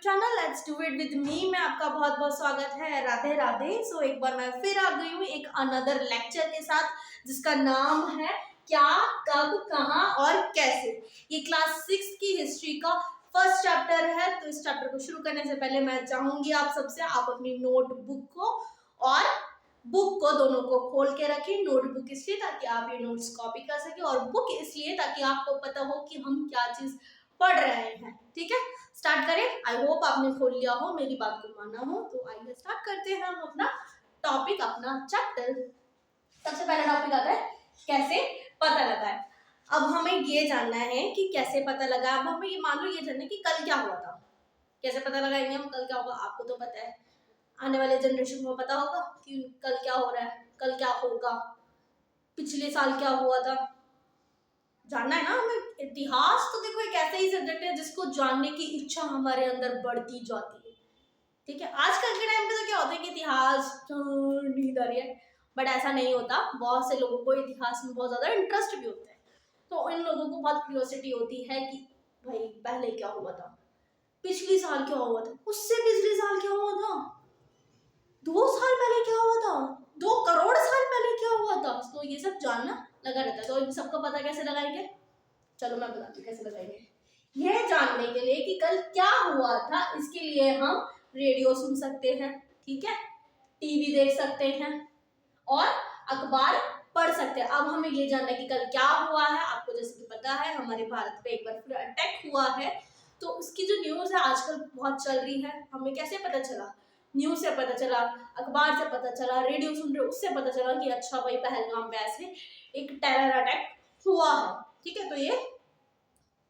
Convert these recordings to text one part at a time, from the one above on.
Channel let's do it with me में आपका बहुत बहुत स्वागत है। राधे राधे। सो एक बार मैं फिर आ गई हूँ एक अनदर लेक्चर के साथ जिसका नाम है क्या, कब, कहाँ और कैसे। ये क्लास 6 की हिस्ट्री का फर्स्ट चैप्टर है। तो इस चैप्टर को शुरू करने से पहले मैं चाहूंगी आप सबसे आप अपनी नोटबुक को और बुक को दोनों को खोल के रखें। नोटबुक इसलिए ताकि आप ये नोट्स कॉपी कर सकें और बुक इसलिए ताकि आपको पता हो कि हम क्या चीज पढ़ रहे हैं। ठीक है, स्टार्ट करें। आई होप आपने खोल लिया हो, मेरी बात को माना हो। तो आइए स्टार्ट करते हैं हम अपना टॉपिक, अपना चैप्टर। सबसे पहला टॉपिक आता है कैसे पता लगाए। अब हमें ये जानना है कि कैसे पता लगा। अब हमें ये मान लो ये जानना है कि कल क्या हुआ था। कैसे पता लगाएंगे हम कल क्या होगा। आपको तो पता है, आने वाले जनरेशन को पता होगा कि कल क्या हो रहा है, कल क्या होगा, पिछले साल क्या हुआ था, जानना है ना हमें। इतिहास तो देखो एक ऐसा ही सब्जेक्ट है जिसको जानने की इच्छा हमारे अंदर बढ़ती जाती है। ठीक है, आजकल के टाइम पे तो क्या होता है कि इतिहास नींद आ रही है, बट ऐसा नहीं होता। बहुत से लोगों को इतिहास में बहुत ज्यादा इंटरेस्ट भी होता है। तो इन लोगों को बहुत क्यूरियोसिटी होती है कि भाई पहले क्या हुआ था, पिछले साल क्या हुआ था, उससे पिछले साल क्या हुआ था, 2 साल पहले क्या हुआ था, 2 करोड़ साल पहले क्या हुआ था। तो ये सब जानना लगा रहता है। तो इन सबका पता कैसे लगाएंगे, चलो मैं बताती हूँ कैसे लगाएंगे। यह जानने के लिए कि कल क्या हुआ था, इसके लिए हम रेडियो सुन सकते हैं, ठीक है, टीवी देख सकते हैं और अखबार पढ़ सकते हैं। अब हमें ये जानना है कि कल क्या हुआ है। आपको जैसे कि पता है हमारे भारत पे एक बार फिर अटैक हुआ है, तो उसकी जो न्यूज है आजकल बहुत चल रही है। हमें कैसे पता चला, न्यूज से पता चला, अखबार से पता चला, रेडियो सुन रहे उससे पता चला कि अच्छा भाई पहलगाम पे ऐसे एक टेरर अटैक हुआ है। ठीक है, तो ये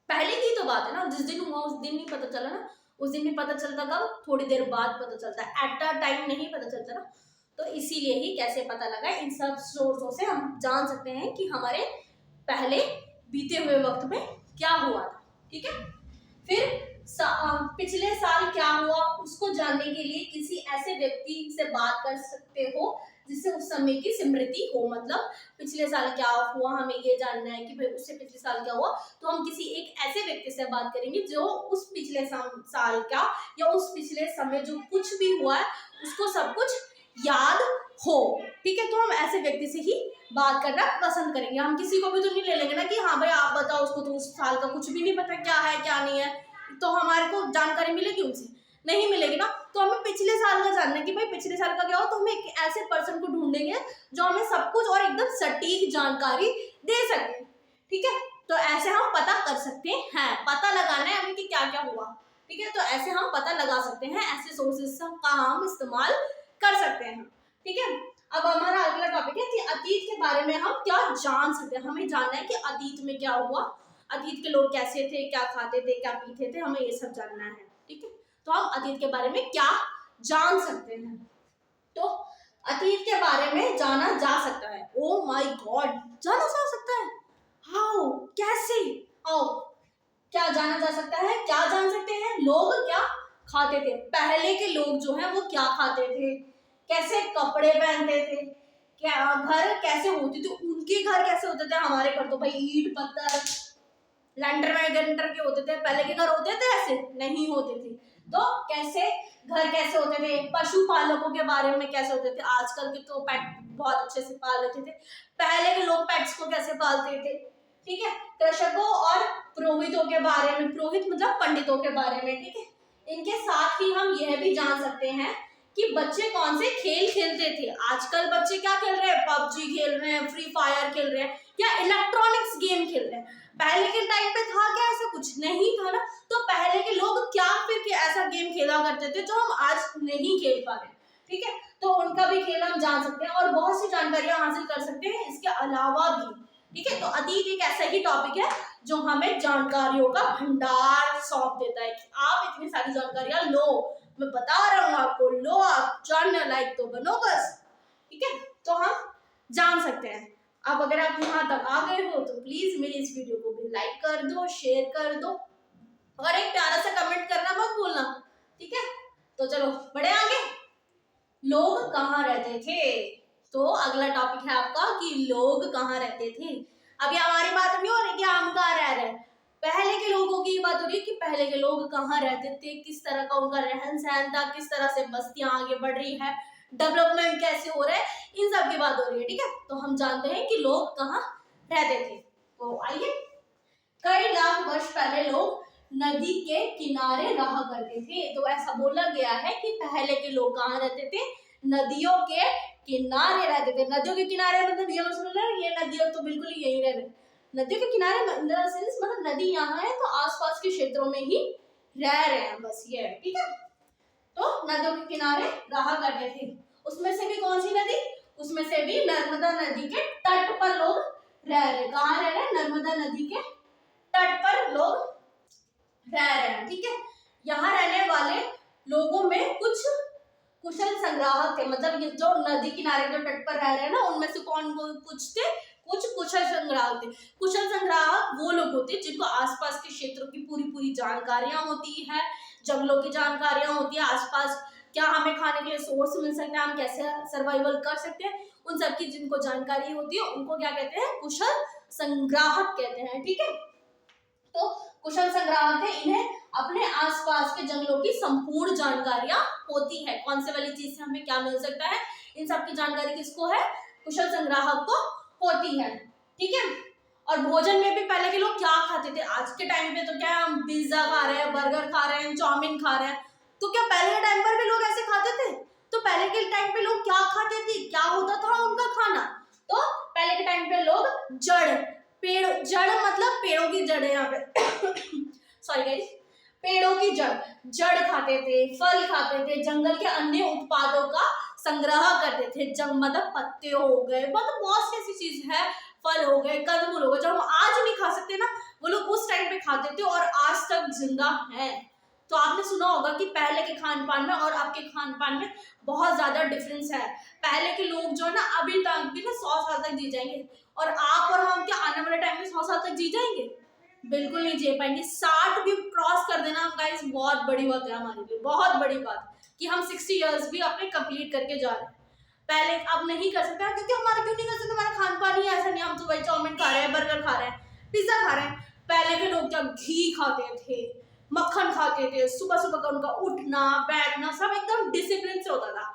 पहले की तो बात है ना, जिस दिन हुआ उस दिन नहीं पता चला ना, उस दिन भी पता चलता कब, थोड़ी देर बाद पता चलता है, एट अ टाइम नहीं पता चलता ना। तो इसीलिए ही कैसे पता लगा, इन सब सोर्सों से हम जान सकते हैं कि हमारे पहले बीते हुए वक्त में क्या हुआ था। ठीक है, फिर पिछले साल क्या हुआ उसको जानने के लिए किसी ऐसे व्यक्ति से बात कर सकते हो जिससे उस समय की स्मृति हो। मतलब पिछले साल क्या हुआ हमें ये जानना है कि भाई उससे पिछले साल क्या हुआ, तो हम किसी एक ऐसे व्यक्ति से बात करेंगे जो उस पिछले साल का या उस पिछले समय जो कुछ भी हुआ है उसको सब कुछ याद हो। ठीक है, तो हम ऐसे व्यक्ति से ही बात करना पसंद करेंगे। हम किसी को भी तो नहीं ले लेंगे ना कि हाँ भाई आप बताओ, उसको तो उस साल का कुछ भी नहीं पता क्या है क्या नहीं है, तो हमारे को जानकारी मिलेगी उनसे, नहीं मिलेगी ना। तो हमें पिछले साल का जानना है कि भाई पिछले साल का क्या हो, तो हम एक ऐसे पर्सन को ढूंढेंगे जो हमें सब कुछ और एकदम सटीक जानकारी दे सके। ठीक है, तो ऐसे हम पता कर सकते हैं, पता लगाना है हमें कि क्या क्या हुआ। ठीक है, तो ऐसे हम पता लगा सकते हैं, ऐसे सोर्सेस का हम इस्तेमाल कर सकते हैं। ठीक है, अब हमारा अगला टॉपिक है कि अतीत के बारे में हम क्या जान सकते हैं। हमें जानना है कि अतीत में क्या हुआ, अतीत के लोग कैसे थे, क्या खाते थे, क्या पीते थे, हमें ये सब जानना है। ठीक है, तो हम अतीत के बारे में क्या जान सकते हैं। तो अतीत के बारे में जाना जा सकता है। ओ माय गॉड, जाना जा सकता है, हाउ, कैसे, आओ, क्या जाना जा सकता है, क्या जान सकते हैं। लोग क्या खाते थे, पहले के लोग जो हैं वो क्या खाते थे, कैसे कपड़े पहनते थे, क्या घर कैसे होती थी, उनके घर कैसे होते थे। हमारे घर तो भाई ईंट पत्थर लैंडर में गंटर के होते थे, पहले के घर होते थे ऐसे नहीं होते थे। तो कैसे घर कैसे होते थे, पशुपालकों के बारे में कैसे होते थे। आजकल के तो पेट बहुत अच्छे से पाल लेते थे, पहले के लोग पेट्स को कैसे पालते थे। ठीक है, कृषकों और पुरोहितों के बारे में, पुरोहित मतलब पंडितों के बारे में। ठीक है, इनके साथ ही हम यह भी जान सकते हैं कि बच्चे कौन से खेल खेलते थे। आजकल बच्चे क्या खेल रहे हैं, पबजी खेल रहे हैं, फ्री फायर खेल रहे हैं या इलेक्ट्रॉनिक्स गेम खेल रहे हैं। पहले के टाइम पे था क्या, ऐसा कुछ नहीं था ना। तो पहले के लोग क्या फिर ऐसा गेम खेला करते थे जो हम आज नहीं खेल पा रहे। ठीक है, तो उनका भी खेल हम जान सकते हैं और बहुत सी जानकारियां हासिल कर सकते हैं इसके अलावा भी। ठीक है, तो अतीत एक ऐसा ही टॉपिक है जो हमें जानकारियों का भंडार सौंप देता है कि आप इतनी सारी जानकारियां लो, मैं बता रहा हूँ आपको, लो आप जानने लायक तो बनो बस। ठीक है, तो हम जान सकते हैं। अब अगर आप यहाँ तक आ गए हो तो प्लीज मेरी इस वीडियो को भी लाइक कर दो, शेयर कर दो और एक प्यारा सा कमेंट करना मत भूलना। ठीक है, तो चलो बढ़े आगे। लोग कहाँ रहते थे, तो अगला टॉपिक है आपका कि लोग कहाँ रहते थे। अभी हमारी बात नहीं हो रही कि हम कहाँ रह रहे हैं, पहले के लोगों लोगों की बात हो रही है कि पहले के लोग कहाँ रहते थे, किस तरह का उनका रहन सहन था, किस तरह से बस्तियां आगे बढ़ रही है, डेवलपमेंट कैसे हो रहा है, इन सब की बात हो रही है। ठीक है, तो हम जानते हैं कि लोग कहाँ रहते थे। तो आइए, कई लाख वर्ष पहले लोग नदी के किनारे रहा करते थे। तो ऐसा बोला गया है कि पहले के लोग कहाँ रहते थे, नदियों के किनारे रहते थे। नदियों के किनारे मतलब ये मतलब ये नदियों तो बिल्कुल ही यही रह, नदियों के किनारे मतलब नदी यहाँ है तो आसपास के क्षेत्रों में ही रह रहे हैं, बस ये है। ठीक है, तो नदियों के किनारे रहा करते थे। उसमें से भी कौन सी नदी, उसमें से भी नर्मदा नदी के तट पर लोग रह रहे। कहाँ रह रहे हैं, नर्मदा नदी के तट पर लोग रह रहे हैं। ठीक है, यहाँ रहने वाले लोगों में कुछ कुशल संग्राहक थे, मतलब ये जो नदी किनारे जो तट पर रह रहे हैं ना, उनमें से कौन कुछ थे, कुछ कुशल संग्राहक थे। कुशल संग्राहक वो लोग होते हैं जिनको आसपास के क्षेत्रों की पूरी पूरी जानकारियां होती है, जंगलों की जानकारियां होती है, आसपास क्या हमें खाने के लिए सोर्स मिल सकते हैं, हम कैसे सर्वाइवल कर सकते हैं, उन सब की जिनको जानकारी होती है उनको क्या कहते हैं, कुशल संग्राहक कहते हैं। ठीक है, तो कुशल संग्राहक है, इन्हें अपने आसपास के जंगलों की संपूर्ण जानकारियां होती है, कौन से वाली चीज से हमें क्या मिल सकता है, इन सब की जानकारी किसको है, कुशल संग्राहक को होती है। ठीक है, और भोजन में भी पहले के लोग क्या खाते थे, आज के टाइम पे तो क्या हम पिज्जा खा रहे हैं, बर्गर खा रहे हैं, चाउमीन खा रहे हैं, तो क्या पहले के टाइम पर भी लोग ऐसे खाते थे? तो पहले के टाइम पे लोग क्या खाते थे, क्या होता था उनका खाना, तो पहले के टाइम पे लोग जड़, पेड़, जड़ मतलब पेड़ों की जड़ है यहाँ पे सॉरी गाइस, पेड़ों की जड़ खाते थे, फल खाते थे, जंगल के अन्य उत्पादों का संग्रह करते थे, मतलब पत्ते हो गए, मतलब बहुत सी ऐसी चीज है, फल हो गए, कंदमूल हो गए, जो हम आज नहीं खा सकते ना, वो लोग उस टाइम पे खाते थे और आज तक जिंदा हैं। तो आपने सुना होगा कि पहले के खान पान में और अब के खान पान में बहुत ज्यादा डिफरेंस है। पहले के लोग जो है ना अभी तक भी ना 100 साल तक जी जाएंगे, और आप और हम क्या आने वाले टाइम में 100 साल तक जी जाएंगे? बिल्कुल नहीं जी पाएंगे। 60 भी क्रॉस कर देना गाइस बहुत बड़ी बात है हमारे लिए, बहुत बड़ी बात, कि हम 60 इयर्स भी अपने कंप्लीट करके जा रहे हैं। पहले अब नहीं कर सकते क्योंकि हमारा क्यों नहीं कर सकते, हमारा खान पान ही ऐसा नहीं, हम तो भाई चाउमीन खा रहे हैं, बर्गर खा रहे हैं, पिज्जा खा रहे हैं। पहले के लोग क्या घी खाते थे, मक्खन खाते थे, सुबह सुबह का उनका उठना बैठना सब एकदम डिसिप्लिन से होता था।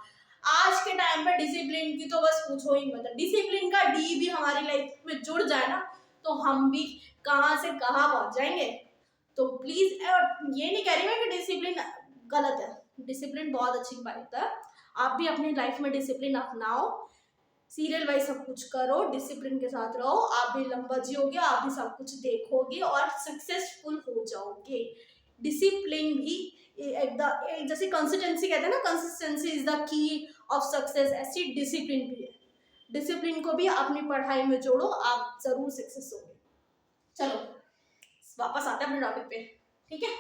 आज के टाइम पे डिसिप्लिन की तो बस पूछो ही मत, डिसिप्लिन का डी भी हमारी लाइफ में जुड़ जाए ना तो हम भी कहां से कहां पहुंच जाएंगे। तो प्लीज, ये नहीं कह रही मैं कि डिसिप्लिन गलत है, डिसिप्लिन बहुत अच्छी बात है, आप भी अपनी लाइफ में डिसिप्लिन अपनाओ, सीरियल वाइज सब कुछ करो, डिसिप्लिन के साथ रहो, आप भी लंबा जियोगे, आप भी सब कुछ देखोगे और सक्सेसफुल हो जाओगे। डिसिप्लिन भी जैसे कंसिस्टेंसी कहते हैं ना, consistency is the key of success, ऐसी डिसिप्लिन भी है। डिसिप्लिन को भी अपनी पढ़ाई में जोड़ो, आप जरूर सक्सेस होगे। चलो वापस आते हैं अपने टॉपिक पे। ठीक है,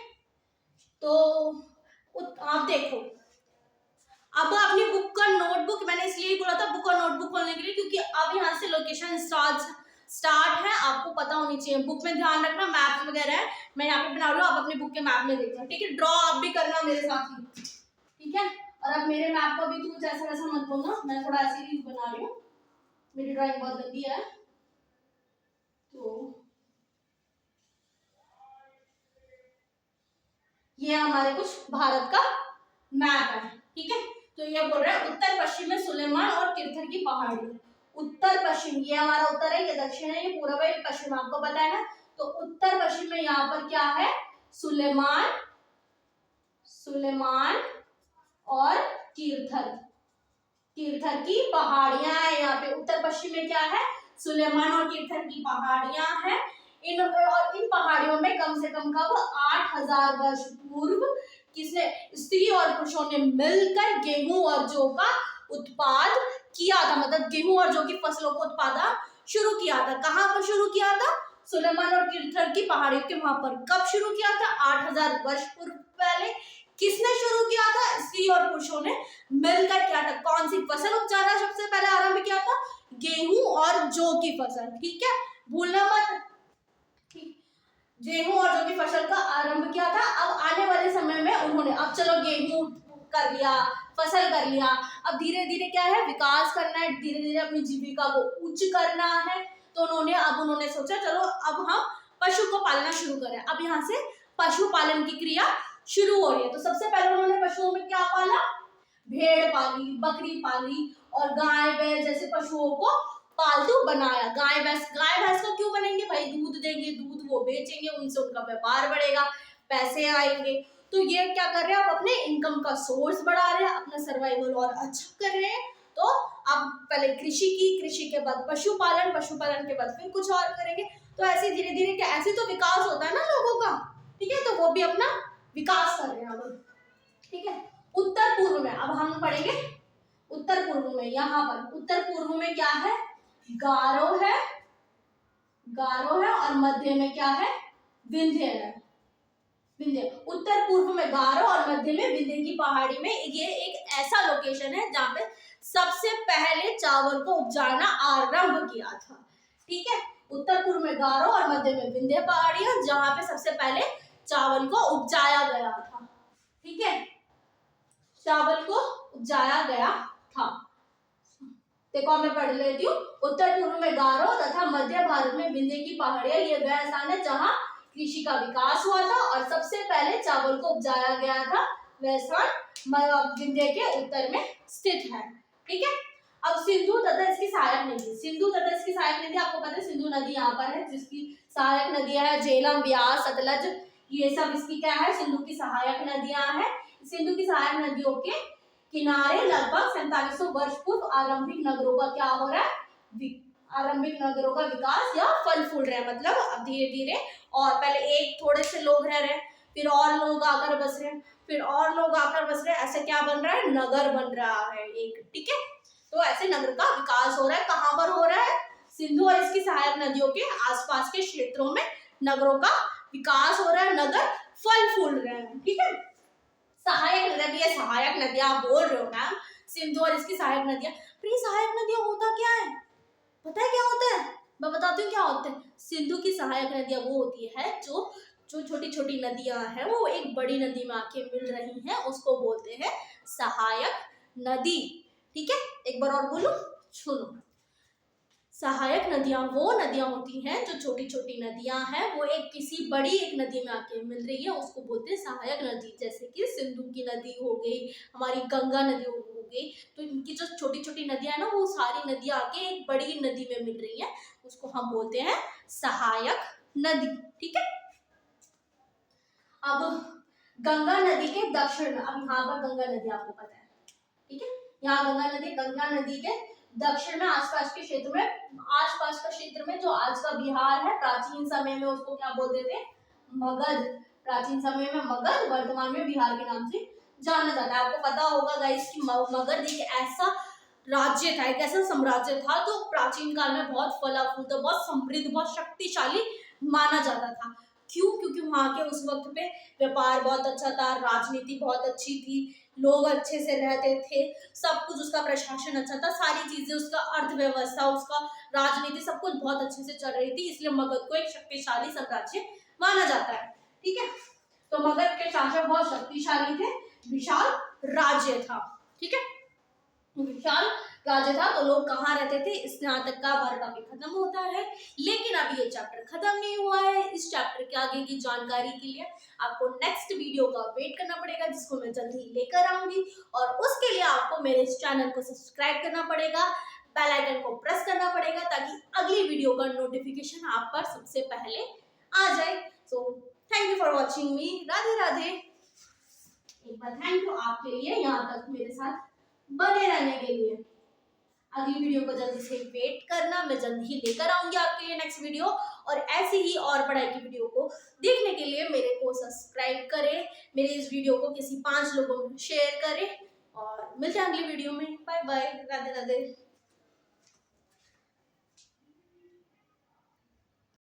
तो आप देखो, अब अपनी बुक का नोटबुक, मैंने इसलिए बोला था बुक और नोटबुक खोलने के लिए क्योंकि अब यहाँ से लोकेशन स्टार्ट है, आपको पता होनी चाहिए। बुक में ध्यान रखना, मैप वगैरह है, मैं यहाँ पे बना रही हूँ, आप अपनी बुक के मैप में देखना। ठीक है, ड्रॉ आप भी करना मेरे साथ ही। ठीक है, और अब मेरे मैप का भी कुछ ऐसा वैसा मत बोलना, मैं थोड़ा ऐसी रील बना रही हूँ, मेरी ड्राइंग बहुत गंदी है। तो ये हमारे कुछ भारत का मैप है। ठीक है, तो ये बोल रहा है उत्तर पश्चिम में सुलेमान और किरथर की पहाड़ी। उत्तर पश्चिम, ये हमारा उत्तर है, ये दक्षिण है, ये पूर्व है, ये पश्चिम, आपको पता है ना। तो उत्तर पश्चिम में यहाँ पर क्या है, सुलेमान और किरथर की पहाड़ियां है। यहाँ पे उत्तर पश्चिम में क्या है, सुलेमान और किरथर की पहाड़ियां हैं। इन पहाड़ियों में कम से कम कब 8000 वर्ष पूर्व किसने, स्त्री और पुरुषों ने मिलकर गेहूं और जौ का उत्पाद किया था, मतलब गेहूं और जौ की फसलों को उत्पादन शुरू किया था। कहाँ पर शुरू किया था, सुलेमान और किरथर की पहाड़ियों के वहां पर। कब शुरू किया था, 8000 वर्ष पूर्व पहले। किसने शुरू किया था, स्त्री और पुरुषों ने मिलकर किया था। कौन सी फसल उपजाना सबसे पहले आरंभ किया था, गेहूं और जौ की फसल। ठीक है, भूलना मत, गेहूं और जौ की फसल का आरंभ किया था। अब आने वाले समय में उन्होंने, अब चलो गेहूं कर लिया, फसल कर लिया, अब धीरे धीरे क्या है, विकास करना है, धीरे धीरे अपनी जीविका को उच्च करना है। तो उन्होंने सोचा चलो अब हम पशु को पालना शुरू करें। अब यहाँ से पशुपालन की क्रिया शुरू हो रही है। तो सबसे पहले उन्होंने पशुओं में क्या पाला, भेड़ पाली, बकरी पाली और गाय बैल जैसे पशुओं को पालतू बनाया। गाय भैंस को क्यों बनेंगे भाई, दूध देंगे, दूध वो बेचेंगे, उनसे उनका व्यापार बढ़ेगा, पैसे आएंगे। तो ये क्या कर रहे हैं, आप अपने इनकम का सोर्स बढ़ा रहे हैं, अपना सर्वाइवल और अच्छा कर रहे हैं। तो अब पहले कृषि के बाद पशुपालन, पशुपालन के बाद फिर कुछ और करेंगे। तो ऐसे धीरे धीरे क्या, ऐसे तो विकास होता है ना लोगों का, ठीक है। तो वो भी अपना विकास कर रहे हैं अब, ठीक है। उत्तर पूर्व में अब हम पढ़ेंगे उत्तर पूर्व में। यहाँ पर उत्तर पूर्व में क्या है, गारो है और मध्य में क्या है, विंध्य है। विंध्य, उत्तर पूर्व में गारो और मध्य में विंध्य की पहाड़ी में ये एक ऐसा लोकेशन है जहाँ पे सबसे पहले चावल को उपजाना आरंभ किया था, ठीक है। उत्तर पूर्व में गारो और मध्य में विंध्य पहाड़ी है जहाँ पे सबसे पहले चावल को उपजाया गया था, ठीक है। चावल को उपजाया गया था। देखो मैं पढ़ लेती हूँ। उत्तर पूर्व में गारो तथा मध्य भारत में विंध्य की पहाड़ियां ये वह स्थान है जहाँ कृषि का विकास हुआ था और सबसे पहले चावल को उपजाया गया था। वह स्थान विंध्य के उत्तर में स्थित है, ठीक है। अब सिंधु तथा इसकी सहायक नदी, आपको पता है सिंधु नदी यहाँ पर है, जिसकी सहायक नदियां है झेलम, ब्यास, सतलज, ये सब इसकी क्या है, सिंधु की सहायक नदियां हैं। सिंधु की सहायक नदियों के किनारे लगभग 4700 वर्ष पूर्व आरंभिक नगरों का क्या हो रहा है, आरंभिक नगरों का विकास या फल फूल रहे हैं। मतलब अब धीरे धीरे, और पहले एक थोड़े से लोग रह रहे हैं, फिर और लोग आकर बस रहे हैं, फिर और लोग आकर बस रहे हैं, ऐसे क्या बन रहा है, नगर बन रहा है एक, ठीक है। तो ऐसे नगर का विकास हो रहा है। कहाँ पर हो रहा है, सिंधु और इसकी सहायक नदियों के आसपास के क्षेत्रों में नगरों का विकास हो रहा है, नगर फल फूल रहे हैं, ठीक है। सहायक नदियां आप बोल रहे हो मैम, सिंधु और इसकी सहायक नदियां। पर ये सहायक नदियां होता क्या है, पता है क्या होता है, मैं बताती हूँ क्या होता है। सिंधु की सहायक नदियां वो होती है जो छोटी छोटी नदियां हैं, वो एक बड़ी नदी में आके मिल रही हैं, उसको बोलते हैं सहायक नदी, ठीक है। एक बार और बोलो, सुनो। सहायक नदियां वो नदियां होती हैं जो छोटी छोटी नदियां हैं, वो एक किसी बड़ी एक नदी में आके मिल रही है, उसको बोलते हैं सहायक नदी। जैसे कि सिंधु की नदी हो गई, हमारी गंगा नदी हो गई। तो इनकी जो छोटी छोटी नदियां हैं ना, वो सारी नदियां आके एक बड़ी नदी में मिल रही हैं, उसको हम बोलते हैं सहायक नदी, ठीक है। अब गंगा नदी के दक्षिण में, अब यहाँ पर गंगा नदी आपको पता है, ठीक है। यहाँ गंगा नदी के दक्षिण में आसपास के क्षेत्र में, आसपास का क्षेत्र में जो आज का बिहार है, प्राचीन समय में उसको क्या बोलते थे, मगध। प्राचीन समय में मगध, वर्तमान में बिहार के नाम से जाना जाता है। आपको पता होगा गाइस कि मगध एक ऐसा राज्य था, एक ऐसा साम्राज्य था जो प्राचीन काल में बहुत फला फूलता, बहुत समृद्ध, बहुत शक्तिशाली माना जाता था। क्यों, क्योंकि वहां के उस वक्त पे व्यापार बहुत अच्छा था, राजनीति बहुत अच्छी थी, लोग अच्छे से रहते थे, सब कुछ उसका प्रशासन अच्छा था, सारी चीजें, उसका अर्थव्यवस्था, उसका राजनीति, सब कुछ बहुत अच्छे से चल रही थी। इसलिए मगध को एक शक्तिशाली साम्राज्य माना जाता है, ठीक है। तो मगध के शासक बहुत शक्तिशाली थे, विशाल राज्य था, ठीक है, विशाल राज्य था। तो लोग कहाँ रहते थे, यहाँ तक का हमारा टॉपिक खत्म होता है। लेकिन अब ये चैप्टर खत्म नहीं हुआ है। इस चैप्टर के आगे की जानकारी के लिए आपको नेक्स्ट वीडियो का वेट करना पड़ेगा, जिसको मैं जल्दी ही लेकर आऊंगी। और उसके लिए आपको मेरे इस चैनल को सब्सक्राइब करना पड़ेगा, बेल आइकन को प्रेस करना पड़ेगा, ताकि अगली वीडियो का नोटिफिकेशन आप पर सबसे पहले आ जाए। So thank you for watching मी। राधे राधे। एक बार थैंक यू आपके लिए यहाँ तक मेरे साथ बने रहने के लिए। अगली वीडियो को जल्दी से वेट करना, मैं जल्दी ही लेकर आऊंगी आपके लिए नेक्स्ट वीडियो। और ऐसी ही और पढ़ाई की वीडियो को देखने के लिए मेरे को सब्सक्राइब करें, मेरे इस वीडियो को किसी 5 लोगों में शेयर करें, और मिलते हैं अगली वीडियो में। Bye bye, Radhe Radhe.